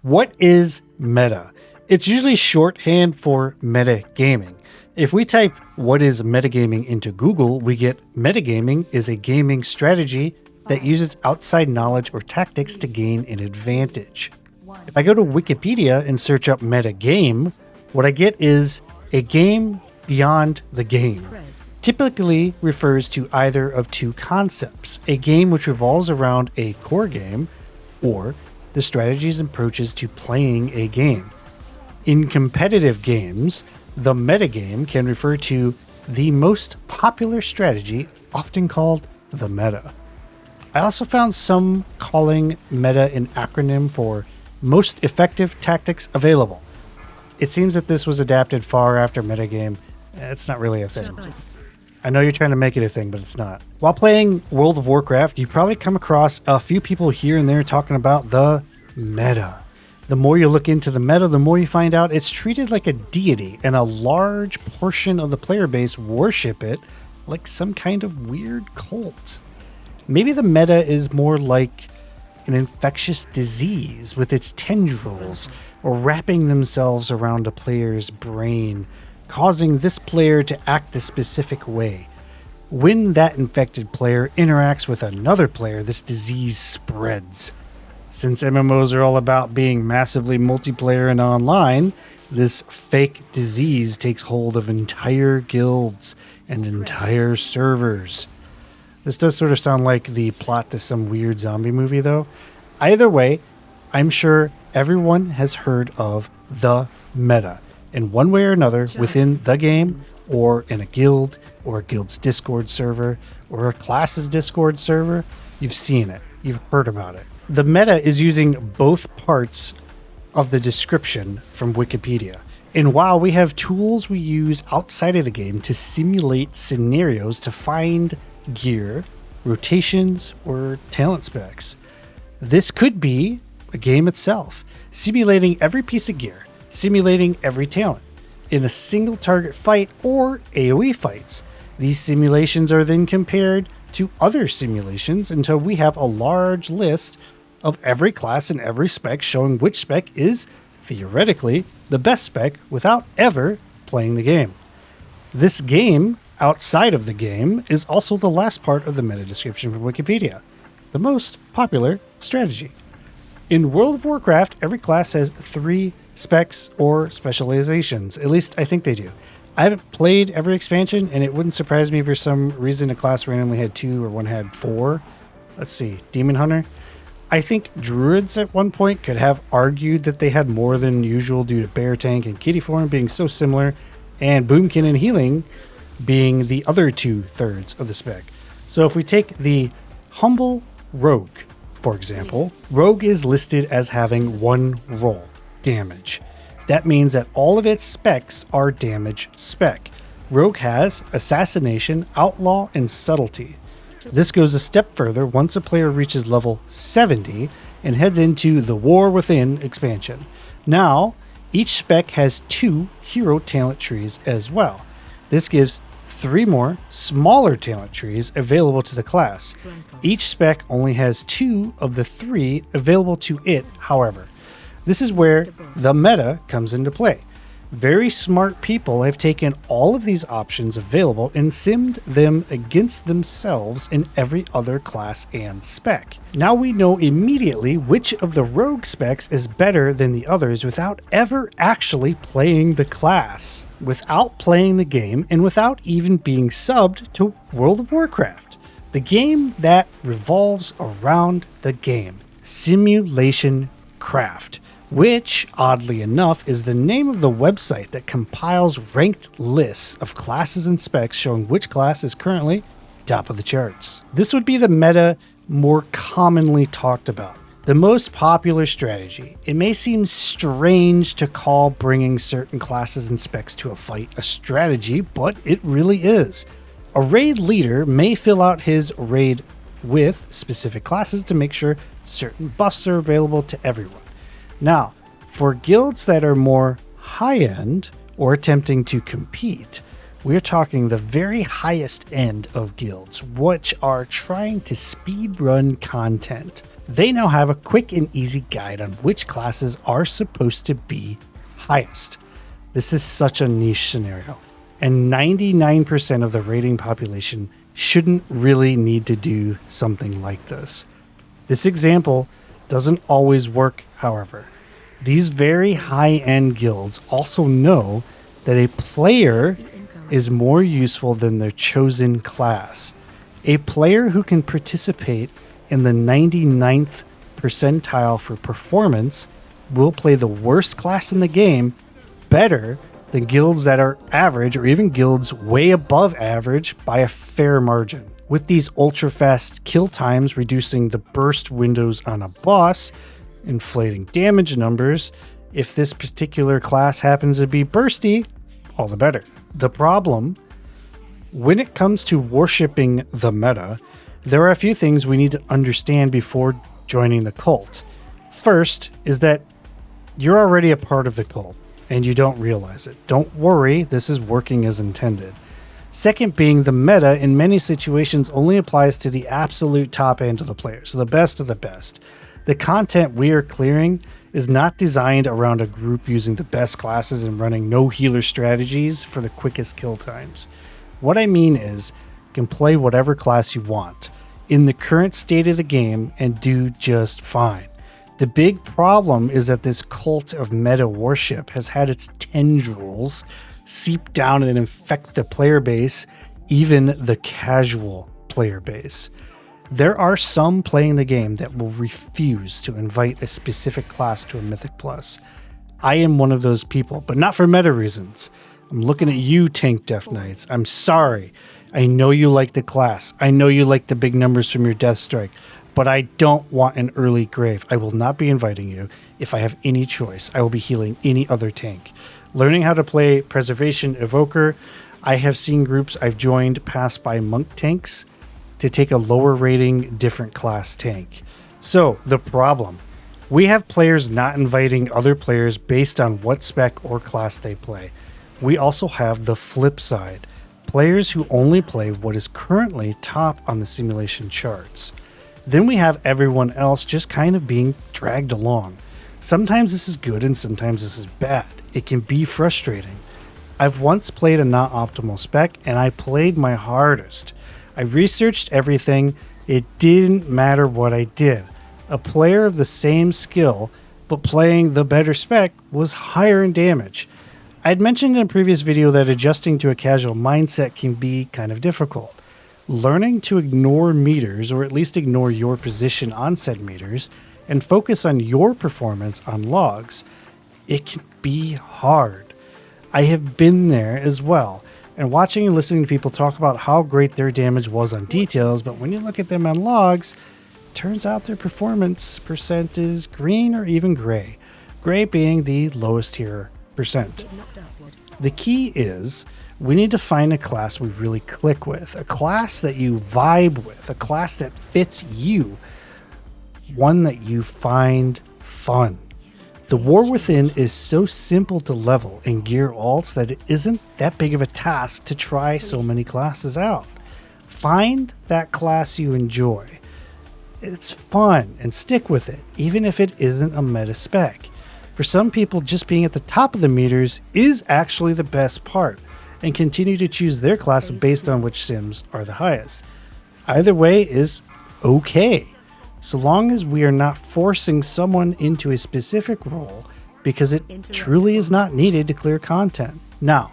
What is meta? It's usually shorthand for metagaming. If we type what is metagaming into Google, we get metagaming is a gaming strategy that uses outside knowledge or tactics to gain an advantage. If I go to Wikipedia and search up metagame, what I get is a game beyond the game. Typically refers to either of two concepts, a game which revolves around a core game, or the strategies and approaches to playing a game. In competitive games, the metagame can refer to the most popular strategy, often called the meta. I also found some calling meta an acronym for most effective tactics available. It seems that this was adapted far after metagame. It's not really a thing. I know you're trying to make it a thing, but it's not. While playing World of Warcraft, you probably come across a few people here and there talking about the meta. The more you look into the meta, the more you find out it's treated like a deity, and a large portion of the player base worship it like some kind of weird cult. Maybe the meta is more like an infectious disease with its tendrils or wrapping themselves around a player's brain, causing this player to act a specific way. When that infected player interacts with another player, this disease spreads. Since MMOs are all about being massively multiplayer and online, this fake disease takes hold of entire guilds and entire servers. This does sort of sound like the plot to some weird zombie movie, though. Either way, I'm sure everyone has heard of the meta in one way or another within the game, or in a guild, or a guild's Discord server, or a class's Discord server. You've seen it. You've heard about it. The meta is using both parts of the description from Wikipedia. And while we have tools we use outside of the game to simulate scenarios to find gear, rotations, or talent specs, this could be a game itself, simulating every piece of gear, simulating every talent in a single target fight or AoE fights. These simulations are then compared to other simulations until we have a large list of every class and every spec, showing which spec is theoretically the best spec without ever playing the game. This game outside of the game is also the last part of the meta description from Wikipedia, the most popular strategy. In World of Warcraft, every class has 3 specs or specializations. At least I think they do. I haven't played every expansion, and it wouldn't surprise me if for some reason a class randomly had 2 or one had 4. Let's see, Demon Hunter. I think Druids at one point could have argued that they had more than usual due to Bear Tank and Kitty Form being so similar, and Boomkin and Healing being the other 2/3 of the spec. So if we take the Humble Rogue, for example, Rogue is listed as having 1 role, damage. That means that all of its specs are damage spec. Rogue has Assassination, Outlaw, and Subtlety. This goes a step further once a player reaches level 70 and heads into the War Within expansion. Now, each spec has 2 hero talent trees as well. This gives 3 more smaller talent trees available to the class. Each spec only has 2 of the 3 available to it, however. This is where the meta comes into play. Very smart people have taken all of these options available and simmed them against themselves in every other class and spec. Now we know immediately which of the rogue specs is better than the others without ever actually playing the class, without playing the game, and without even being subbed to World of Warcraft, the game that revolves around the game. Simulation Craft, which, oddly enough, is the name of the website that compiles ranked lists of classes and specs showing which class is currently top of the charts. This would be the meta more commonly talked about, the most popular strategy. It may seem strange to call bringing certain classes and specs to a fight a strategy, but it really is. A raid leader may fill out his raid with specific classes to make sure certain buffs are available to everyone. Now, for guilds that are more high-end or attempting to compete, we're talking the very highest end of guilds, which are trying to speedrun content. they now have a quick and easy guide on which classes are supposed to be highest. This is such a niche scenario, and 99% of the raiding population shouldn't really need to do something like this. This example doesn't always work, however. These very high-end guilds also know that a player is more useful than their chosen class. A player who can participate in the 99th percentile for performance will play the worst class in the game better than guilds that are average, or even guilds way above average by a fair margin. With these ultra fast kill times reducing the burst windows on a boss, inflating damage numbers, if this particular class happens to be bursty, all the better. The problem, when it comes to worshipping the meta, there are a few things we need to understand before joining the cult. First is that you're already a part of the cult and you don't realize it. Don't worry, this is working as intended. Second being, the meta in many situations only applies to the absolute top end of the players, so the best of the best. The content we are clearing is not designed around a group using the best classes and running no healer strategies for the quickest kill times. What I mean is, you can play whatever class you want in the current state of the game and do just fine. The big problem is that this cult of meta worship has had its tendrils seep down and infect the player base, even the casual player base. There are some playing the game that will refuse to invite a specific class to a Mythic Plus. I am one of those people, but not for meta reasons. I'm looking at you, Tank Death Knights. I'm sorry. I know you like the class. I know you like the big numbers from your Death Strike, but I don't want an early grave. I will not be inviting you. If I have any choice, I will be healing any other tank. Learning how to play Preservation Evoker, I have seen groups I've joined pass by monk tanks to take a lower rating, different class tank. So, the problem. We have players not inviting other players based on what spec or class they play. We also have the flip side. Players who only play what is currently top on the simulation charts. Then we have everyone else just kind of being dragged along. Sometimes this is good and sometimes this is bad. It can be frustrating. I've once played a not optimal spec and I played my hardest. I researched everything. It didn't matter what I did. A player of the same skill but playing the better spec was higher in damage. I had mentioned in a previous video that adjusting to a casual mindset can be kind of difficult. Learning to ignore meters, or at least ignore your position on said meters, and focus on your performance on logs, it can be hard. I have been there as well, and watching and listening to people talk about how great their damage was on details, but when you look at them on logs, turns out their performance percent is green or even gray. Gray being the lowest tier percent. The key is we need to find a class we really click with, a class that you vibe with, a class that fits you, one that you find fun. The War Within is so simple to level and gear alts that it isn't that big of a task to try so many classes out. Find that class you enjoy. It's fun and stick with it, even if it isn't a meta spec. For some people, just being at the top of the meters is actually the best part, and continue to choose their class based on which sims are the highest. Either way is okay, so long as we are not forcing someone into a specific role because it truly is not needed to clear content. Now,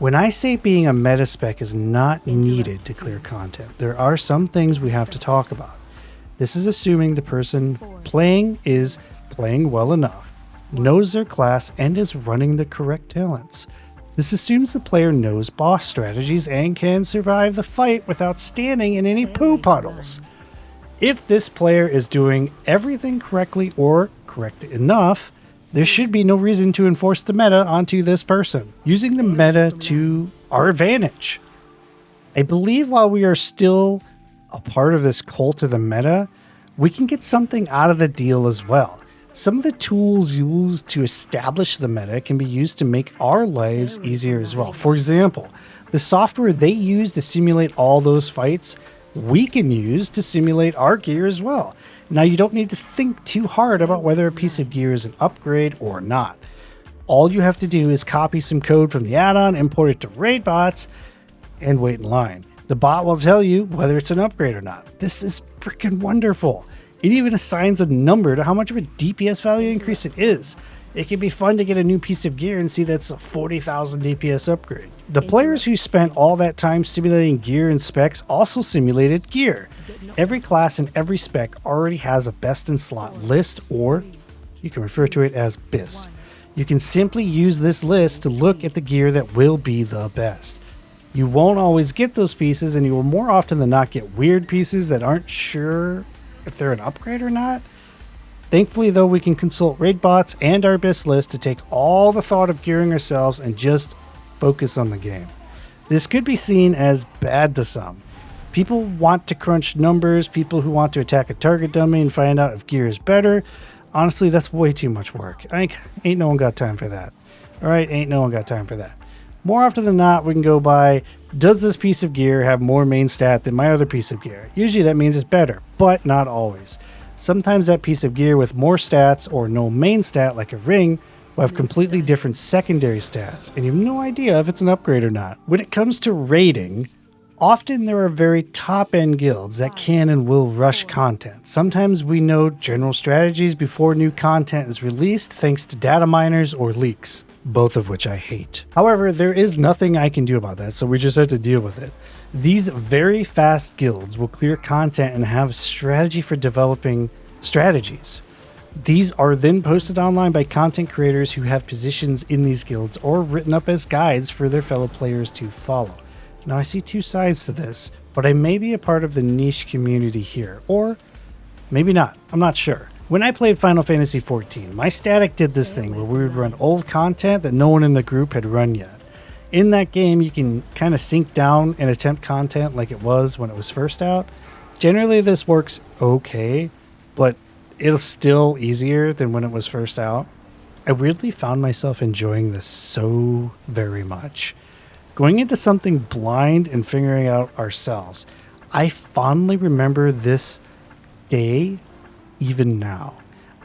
when I say being a meta spec is not needed to clear content, there are some things we have to talk about. This is assuming the person playing is playing well enough, knows their class, and is running the correct talents. This assumes the player knows boss strategies and can survive the fight without standing in any poo puddles. If this player is doing everything correctly or correct enough, there should be no reason to enforce the meta onto this person, using the meta to our advantage. I believe while we are still a part of this cult of the meta, we can get something out of the deal as well. Some of the tools used to establish the meta can be used to make our lives easier as well. For example, the software they use to simulate all those fights we can use to simulate our gear as well. Now, you don't need to think too hard about whether a piece of gear is an upgrade or not. All you have to do is copy some code from the add-on, import it to raid bots, and wait in line. The bot will tell you whether it's an upgrade or not. This is freaking wonderful. It even assigns a number to how much of a DPS value increase it is. It can be fun to get a new piece of gear and see that's a 40,000 DPS upgrade. The players who spent all that time simulating gear and specs also simulated gear. Every class and every spec already has a best in slot list, or you can refer to it as BIS. You can simply use this list to look at the gear that will be the best. You won't always get those pieces, and you will more often than not get weird pieces that aren't sure if they're an upgrade or not. Thankfully, though, we can consult raid bots and our BIS list to take all the thought of gearing ourselves and just focus on the game. This could be seen as bad to some. People want to crunch numbers, people who want to attack a target dummy and find out if gear is better. Honestly, that's way too much work. Ain't no one got time for that. Alright, ain't no one got time for that. More often than not, we can go by, does this piece of gear have more main stat than my other piece of gear? Usually that means it's better, but not always. Sometimes that piece of gear with more stats or no main stat, like a ring, will have completely different secondary stats, and you have no idea if it's an upgrade or not. When it comes to raiding, often there are very top-end guilds that can and will rush content. Sometimes we know general strategies before new content is released thanks to data miners or leaks, both of which I hate. However, there is nothing I can do about that, so we just have to deal with it. These very fast guilds will clear content and have strategy for developing strategies. These are then posted online by content creators who have positions in these guilds or written up as guides for their fellow players to follow. Now, I see two sides to this, but I may be a part of the niche community here, or maybe not. I'm not sure. When I played Final Fantasy XIV, my static did this thing where we would run old content that no one in the group had run yet. In that game, you can kind of sink down and attempt content like it was when it was first out. Generally, this works okay, but it's still easier than when it was first out. I weirdly found myself enjoying this so very much. Going into something blind and figuring out ourselves, I fondly remember this day even now.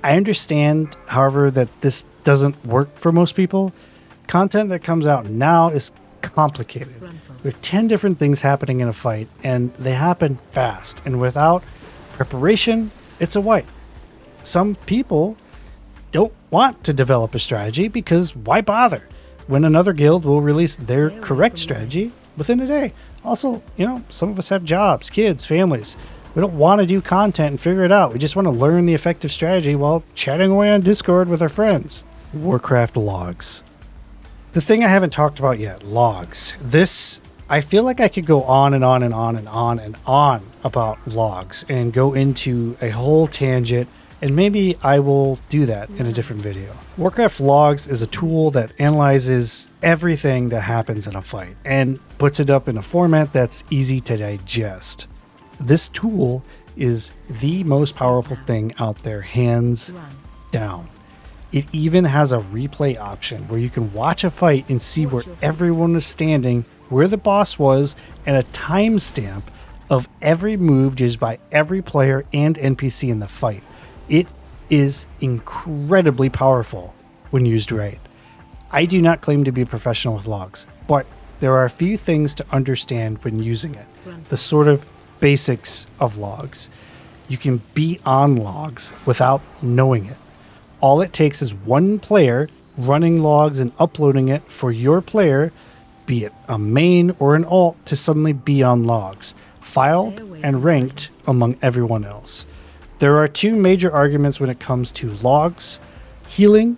I understand, however, that this doesn't work for most people. Content that comes out now is complicated. We have 10 different things happening in a fight, and they happen fast, and without preparation, it's a wipe. Some people don't want to develop a strategy because why bother when another guild will release their correct strategy within a day? Also, some of us have jobs, kids, families. We don't want to do content and figure it out. We just want to learn the effective strategy while chatting away on Discord with our friends. Warcraft logs. The thing I haven't talked about yet, logs. This, I feel like I could go on and on and on and on and on about logs and go into a whole tangent, and maybe I will do that in a different video. Warcraft logs is a tool that analyzes everything that happens in a fight and puts it up in a format that's easy to digest. This tool is the most powerful thing out there, hands down. It even has a replay option where you can watch a fight and see where everyone is standing, where the boss was, and a timestamp of every move used by every player and NPC in the fight. It is incredibly powerful when used right. I do not claim to be a professional with logs, but there are a few things to understand when using it. The sort of basics of logs. You can be on logs without knowing it. All it takes is one player running logs and uploading it for your player, be it a main or an alt, to suddenly be on logs, filed and ranked among everyone else. There are two major arguments when it comes to logs: healing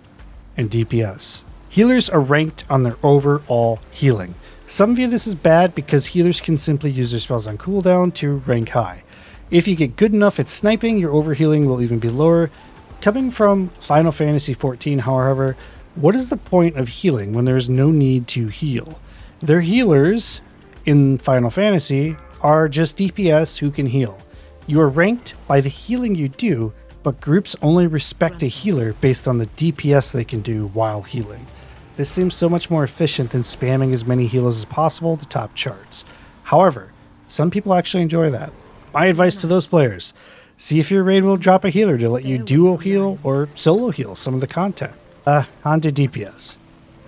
and DPS. Healers are ranked on their overall healing. Some view this as bad because healers can simply use their spells on cooldown to rank high. If you get good enough at sniping, your overhealing will even be lower. Coming from Final Fantasy XIV, however, what is the point of healing when there is no need to heal? Their healers in Final Fantasy are just DPS who can heal. You are ranked by the healing you do, but groups only respect a healer based on the DPS they can do while healing. This seems so much more efficient than spamming as many healers as possible to top charts. However, some people actually enjoy that. My advice to those players, see if your raid will drop a healer to let you duo heal or solo heal some of the content. On to DPS.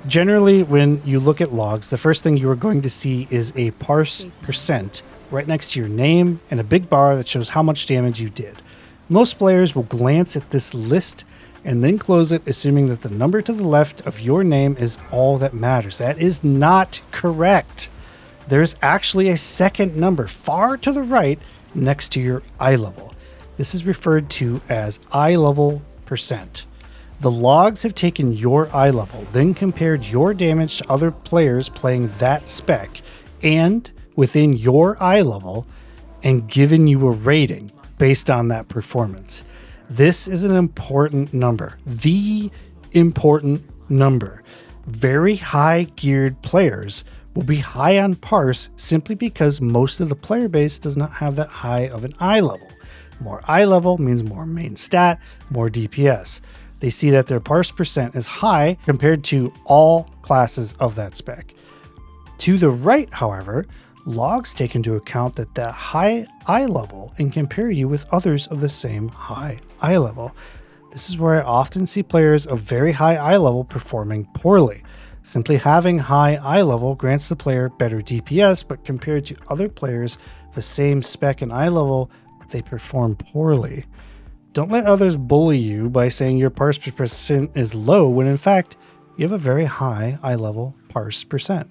Generally, when you look at logs, the first thing you are going to see is a parse percent right next to your name and a big bar that shows how much damage you did. Most players will glance at this list and then close it, assuming that the number to the left of your name is all that matters. That is not correct. There's actually a second number far to the right next to your eye level. This is referred to as eye level percent. The logs have taken your eye level, then compared your damage to other players playing that spec and within your eye level and given you a rating based on that performance. This is an important number, the important number. Very high geared players will be high on parse simply because most of the player base does not have that high of an eye level. More eye level means more main stat, more DPS. They see that their parse percent is high compared to all classes of that spec. To the right, however, logs take into account that high eye level and compare you with others of the same high eye level. This is where I often see players of very high eye level performing poorly. Simply having high eye level grants the player better DPS, but compared to other players the same spec and eye level, they perform poorly. Don't let others bully you by saying your parse percent is low when in fact you have a very high eye level parse percent.